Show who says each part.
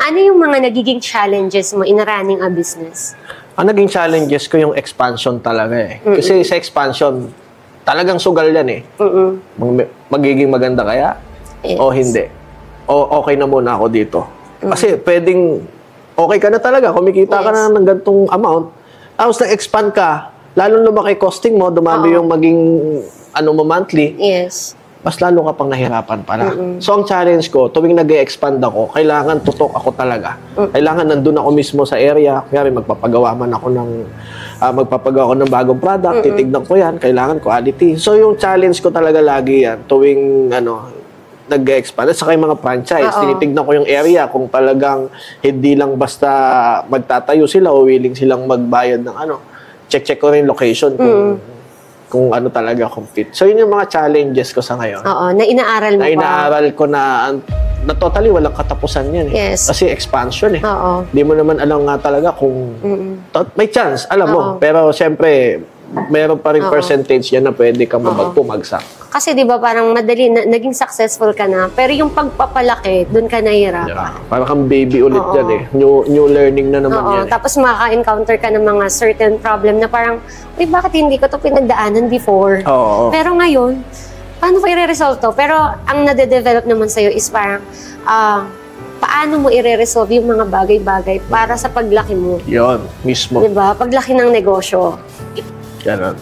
Speaker 1: Ano yung mga nagiging challenges mo in running a business?
Speaker 2: Ang naging challenges ko yung expansion talaga eh. Kasi sa expansion, talagang sugal yan eh. Magiging maganda kaya?
Speaker 1: Yes.
Speaker 2: O hindi? O okay na muna ako dito? Kasi pwedeng okay ka na talaga, kumikita ka na ng gantong amount, tapos na-expand ka, lalong lumaki costing mo, dumami yung maging ano mo monthly.
Speaker 1: Yes.
Speaker 2: Mas lalo ka pang nahirapan pala. So, ang challenge ko, tuwing nag-e-expand ako, kailangan tutok ako talaga. Kailangan nandun ako mismo sa area. Kaya magpapagawa man ako ng bagong product, titignan ko yan, kailangan quality. So, yung challenge ko talaga lagi yan, tuwing nag-expand. At saka yung mga franchise, tinitignan ko yung area kung talagang hindi lang basta magtatayo sila o willing silang magbayad ng check ko rin location kung ano talaga compete. So, yun yung mga challenges ko sa ngayon.
Speaker 1: Oo, na inaaral mo
Speaker 2: na inaaral ko na totally walang katapusan yan eh.
Speaker 1: Yes.
Speaker 2: Kasi expansion eh.
Speaker 1: Oo.
Speaker 2: Hindi mo naman alam nga talaga kung may chance, alam mo. Pero siyempre, meron pa rin percentage yan na pwede kang pumagsak.
Speaker 1: Kasi di ba parang madali, naging successful ka na, pero yung pagpapalaki, dun ka nahihirapan.
Speaker 2: Yeah. Parang kang baby ulit yan eh. New learning na naman yan.
Speaker 1: Tapos maka-encounter ka ng mga certain problem na parang, uy, bakit hindi ko to pinagdaanan before? Pero ngayon, paano ko i-resolve to? Pero ang nade-develop naman sa'yo is parang, paano mo i-resolve yung mga bagay-bagay para sa paglaki mo?
Speaker 2: Yun, mismo.
Speaker 1: Diba? Paglaki ng negosyo.
Speaker 2: Ganun.